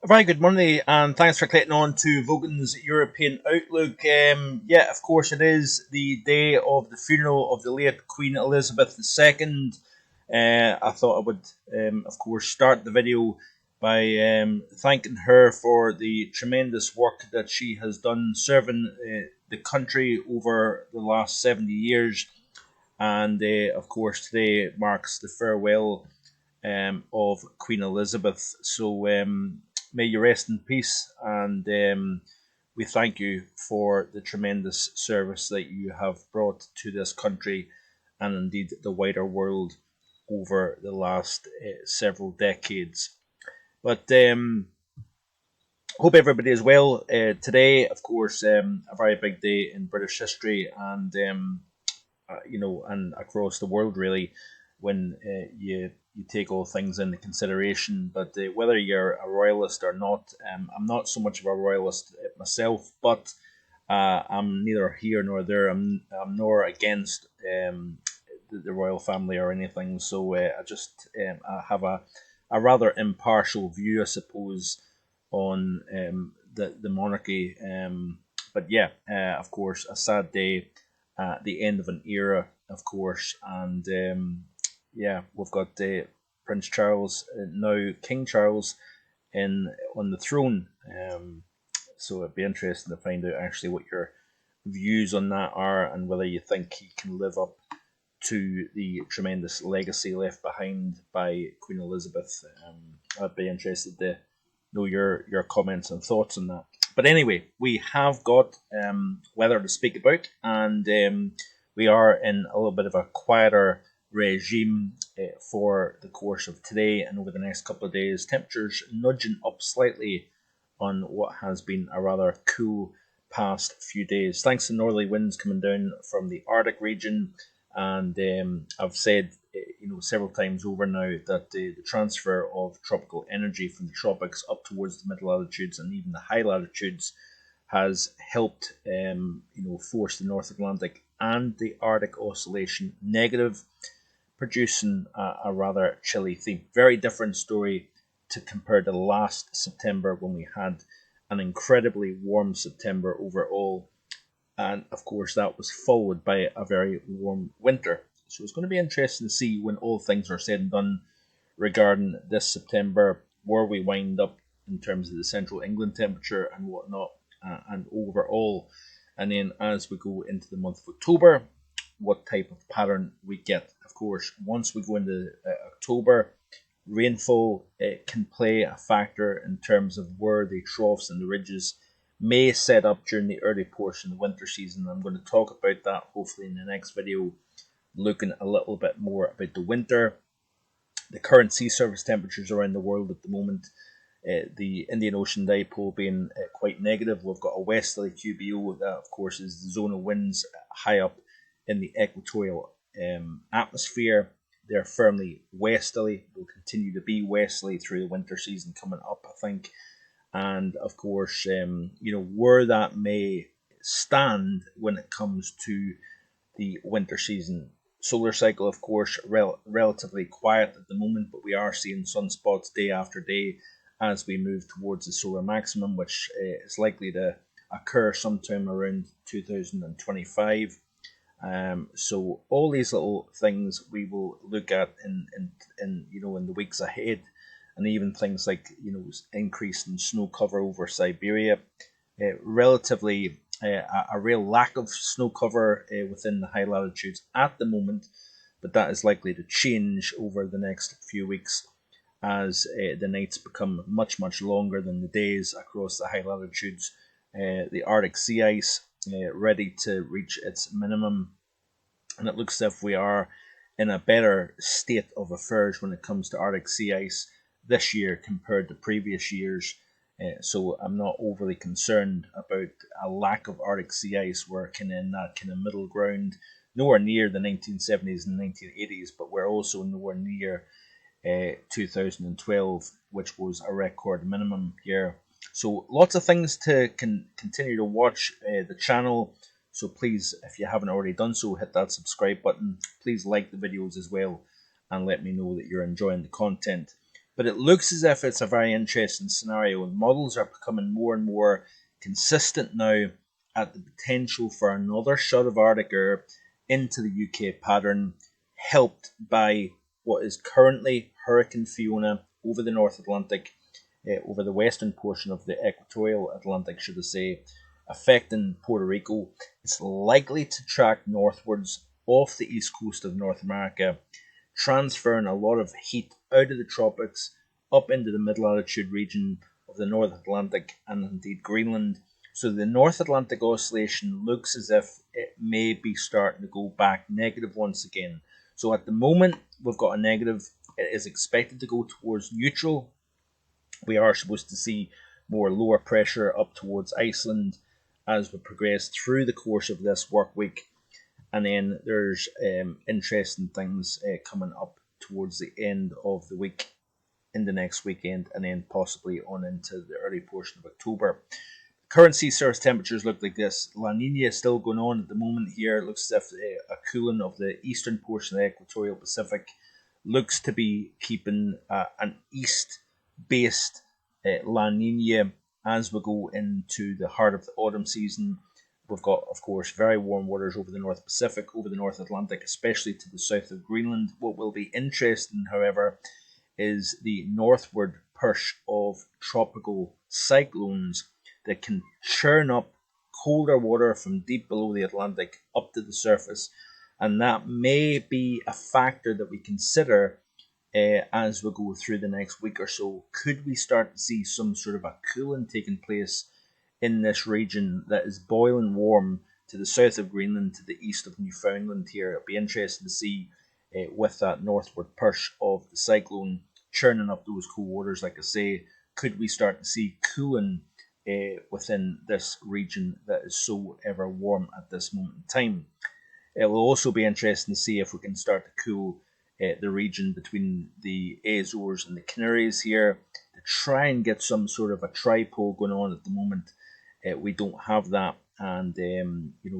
A very good Monday, and thanks for clicking on to Vogan's European Outlook. Yeah, of course, it is the day of the funeral of the late Queen Elizabeth II. I thought I would, of course, start the video by thanking her for the tremendous work that she has done serving the country over the last 70 years. And of course, today marks the farewell of Queen Elizabeth. So may you rest in peace, and we thank you for the tremendous service that you have brought to this country and indeed the wider world over the last several decades. But hope everybody is well. Today, of course, a very big day in British history, and and across the world really, when you take all things into consideration. But whether you're a royalist or not, I'm not so much of a royalist myself, but I'm neither here nor there. I'm nor against the royal family or anything. So I have a rather impartial view, I suppose, on the monarchy. But yeah, of course, a sad day at the end of an era, of course, and yeah, we've got Prince Charles, now King Charles, in on the throne. So it'd be interesting to find out actually what your views on that are, and whether you think he can live up to the tremendous legacy left behind by Queen Elizabeth. I'd be interested to know your comments and thoughts on that. But anyway, we have got weather to speak about, and we are in a little bit of a quieter regime for the course of today and over the next couple of days. Temperatures nudging up slightly on what has been a rather cool past few days, thanks to northerly winds coming down from the Arctic region. And I've said several times over now that the transfer of tropical energy from the tropics up towards the mid latitudes and even the high latitudes has helped force the North Atlantic and the Arctic oscillation negative, producing a rather chilly theme. Very different story to compare to last September, when we had an incredibly warm September overall, and of course that was followed by a very warm winter. So it's going to be interesting to see, when all things are said and done, regarding this September, where we wind up in terms of the central England temperature and whatnot, and overall. And then as we go into the month of October, what type of pattern we get. Of course, once we go into October, rainfall can play a factor in terms of where the troughs and the ridges may set up during the early portion of the winter season. I'm going to talk about that hopefully in the next video, looking a little bit more about the winter, the current sea surface temperatures around the world at the moment, the Indian Ocean dipole being quite negative. We've got a westerly QBO, that of course is the zone of winds high up in the equatorial atmosphere. They're firmly westerly, will continue to be westerly through the winter season coming up, I think. And of course, where that may stand when it comes to the winter season. Solar cycle, of course, relatively quiet at the moment, but we are seeing sunspots day after day as we move towards the solar maximum, which is likely to occur sometime around 2025. So all these little things we will look at in the weeks ahead, and even things like increase in snow cover over Siberia, relatively a real lack of snow cover within the high latitudes at the moment, but that is likely to change over the next few weeks as the nights become much longer than the days across the high latitudes. The Arctic sea ice ready to reach its minimum, and it looks as if we are in a better state of affairs when it comes to Arctic sea ice this year compared to previous years. So I'm not overly concerned about a lack of Arctic sea ice. We're kind of in that kind of middle ground, nowhere near the 1970s and 1980s, but we're also nowhere near 2012, which was a record minimum year. So lots of things to continue to watch the channel. So please, if you haven't already done so, hit that subscribe button. Please like the videos as well, and let me know that you're enjoying the content. But it looks as if it's a very interesting scenario. Models are becoming more and more consistent now at the potential for another shot of Arctic air into the UK pattern, helped by what is currently Hurricane Fiona over the North Atlantic, over the western portion of the equatorial Atlantic, should I say, affecting Puerto Rico. It's likely to track northwards off the east coast of North America, transferring a lot of heat out of the tropics up into the mid latitude region of the North Atlantic and indeed Greenland. So the North Atlantic oscillation looks as if it may be starting to go back negative once again. So at the moment, we've got a negative. It is expected to go towards neutral. We are supposed to see more lower pressure up towards Iceland as we progress through the course of this work week. And then there's interesting things coming up towards the end of the week, in the next weekend, and then possibly on into the early portion of October. Current sea surface temperatures look like this. La Nina is still going on at the moment here. It looks as if a cooling of the eastern portion of the equatorial Pacific looks to be keeping an east-based La Nina as we go into the heart of the autumn season. We've got, of course, very warm waters over the North Pacific, over the North Atlantic, especially to the south of Greenland. What will be interesting, however, is the northward push of tropical cyclones that can churn up colder water from deep below the Atlantic up to the surface. And that may be a factor that we consider as we go through the next week or so. Could we start to see some sort of a cooling taking place in this region that is boiling warm to the south of Greenland, to the east of Newfoundland here? It'll be interesting to see with that northward push of the cyclone churning up those cool waters. Like I say, could we start to see cooling within this region that is so ever warm at this moment in time? It will also be interesting to see if we can start to cool the region between the Azores and the Canaries here, to try and get some sort of a tripole going on at the moment. We don't have that, and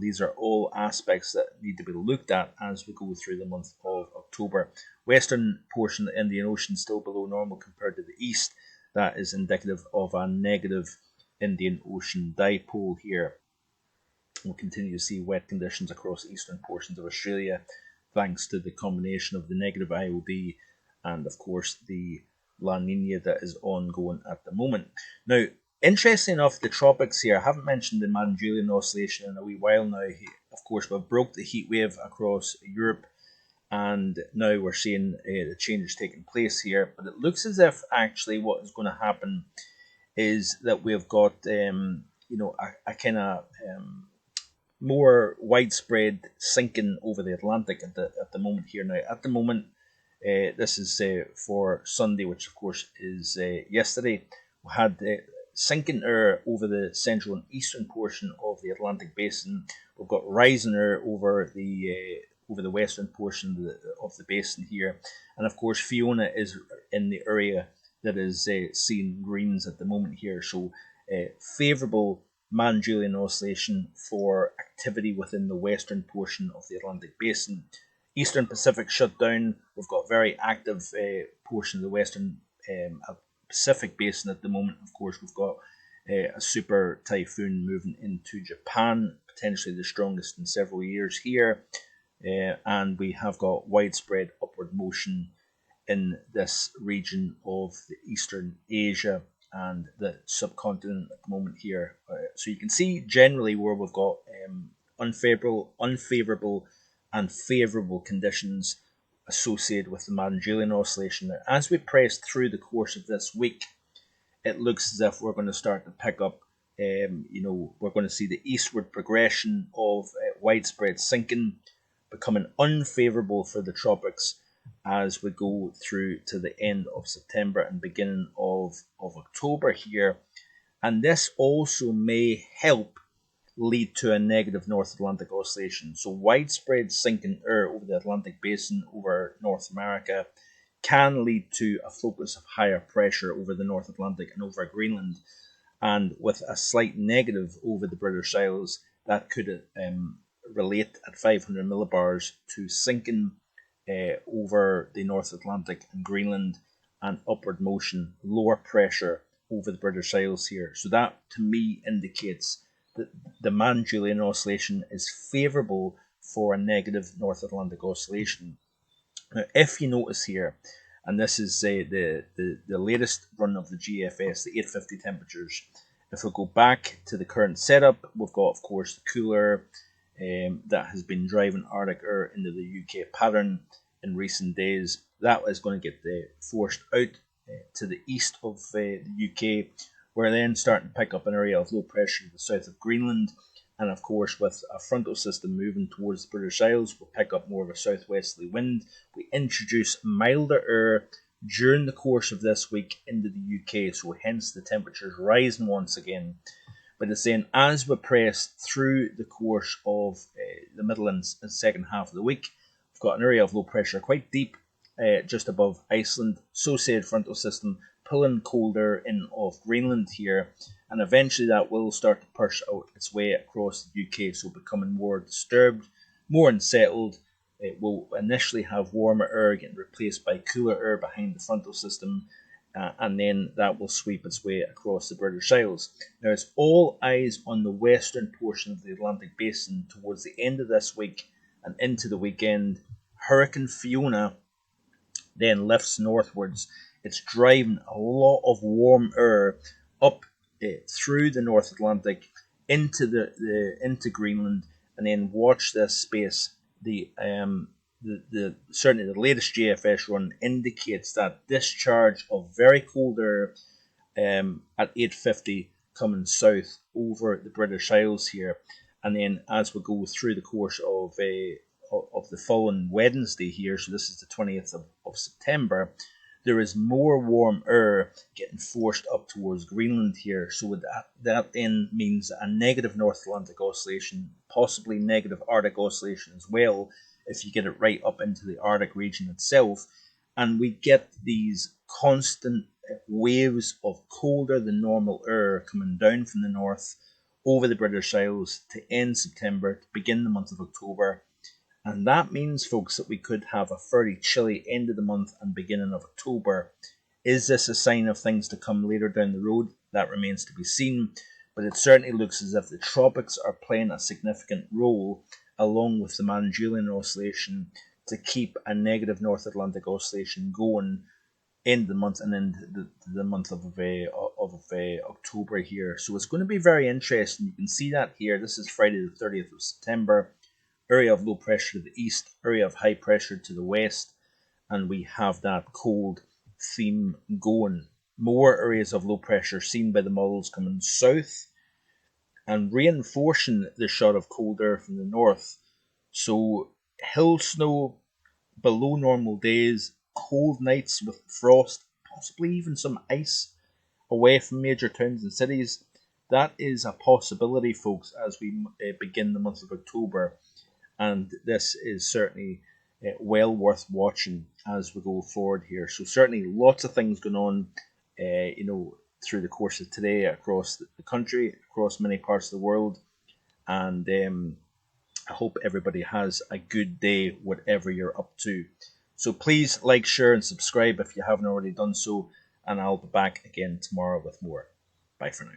these are all aspects that need to be looked at as we go through the month of October. Western portion of the Indian Ocean still below normal compared to the east. That is indicative of a negative Indian Ocean dipole here. We'll continue to see wet conditions across eastern portions of Australia, thanks to the combination of the negative IOD and, of course, the La Nina that is ongoing at the moment. Now, interesting enough, the tropics here, I haven't mentioned the Madden-Julian oscillation in a wee while now. Of course, we've broke the heat wave across Europe, and now we're seeing the changes taking place here. But it looks as if actually what is going to happen is that we've got a kind of more widespread sinking over the Atlantic at the moment here. Now, at the moment, this is for Sunday, which of course is yesterday. We had sinking air over the central and eastern portion of the Atlantic basin. We've got rising air over the western portion of the basin here, and of course Fiona is in the area that is seeing greens at the moment here. So favourable Madden-Julian oscillation for activity within the western portion of the Atlantic basin. Eastern Pacific shut down. We've got very active portion of the western Pacific basin at the moment. Of course, we've got a super typhoon moving into Japan, potentially the strongest in several years here. And we have got widespread upward motion in this region of the Eastern Asia and the subcontinent at the moment here. So you can see generally where we've got unfavourable, and favourable conditions associated with the Madden-Julian oscillation. Now, as we press through the course of this week, it looks as if we're going to start to pick up, we're going to see the eastward progression of widespread sinking becoming unfavourable for the tropics as we go through to the end of September and beginning of October here. And this also may help lead to a negative North Atlantic oscillation. So widespread sinking air over the Atlantic basin over North America can lead to a focus of higher pressure over the North Atlantic and over Greenland. And with a slight negative over the British Isles, that could relate at 500 millibars to sinking over the North Atlantic and Greenland, and upward motion, lower pressure over the British Isles here. So that to me indicates that the Man-Julian oscillation is favourable for a negative North Atlantic oscillation. Now, if you notice here, and this is the latest run of the GFS, the 850 temperatures. If we go back to the current setup, we've got, of course, the cooler that has been driving Arctic air into the UK pattern in recent days. That is going to get forced out to the east of the UK. We're then starting to pick up an area of low pressure to the south of Greenland. And of course, with a frontal system moving towards the British Isles, we'll pick up more of a southwesterly wind. We introduce milder air during the course of this week into the UK, so hence the temperatures rising once again. But it's then as we press through the course of the middle and second half of the week, we've got an area of low pressure quite deep just above Iceland, associated frontal system pulling colder in off Greenland here, and eventually that will start to push out its way across the UK, so becoming more disturbed, more unsettled. It will initially have warmer air getting replaced by cooler air behind the frontal system, and then that will sweep its way across the British Isles. Now it's all eyes on the western portion of the Atlantic Basin towards the end of this week and into the weekend. Hurricane Fiona then lifts northwards. It's driving a lot of warm air up through the North Atlantic into Greenland, and then watch this space. Certainly the latest GFS run indicates that discharge of very cold air at 850 coming south over the British Isles here, and then as we go through the course of the following Wednesday here, so this is the 20th of September, there is more warm air getting forced up towards Greenland here. So that then means a negative North Atlantic oscillation, possibly negative Arctic oscillation as well, if you get it right up into the Arctic region itself. And we get these constant waves of colder than normal air coming down from the north over the British Isles to end September, to begin the month of October. And that means, folks, that we could have a fairly chilly end of the month and beginning of October. Is this a sign of things to come later down the road? That remains to be seen. But it certainly looks as if the tropics are playing a significant role, along with the Man-Julian oscillation, to keep a negative North Atlantic oscillation going into the month and into the month of October here. So it's going to be very interesting. You can see that here. This is Friday the 30th of September. Area of low pressure to the east, area of high pressure to the west, and we have that cold theme going. More areas of low pressure seen by the models coming south and reinforcing the shot of cold air from the north. So hill snow, below normal days, cold nights with frost, possibly even some ice away from major towns and cities. That is a possibility, folks, as we begin the month of October. And this is certainly well worth watching as we go forward here. So certainly lots of things going on, through the course of today across the country, across many parts of the world. And I hope everybody has a good day, whatever you're up to. So please like, share, and subscribe if you haven't already done so. And I'll be back again tomorrow with more. Bye for now.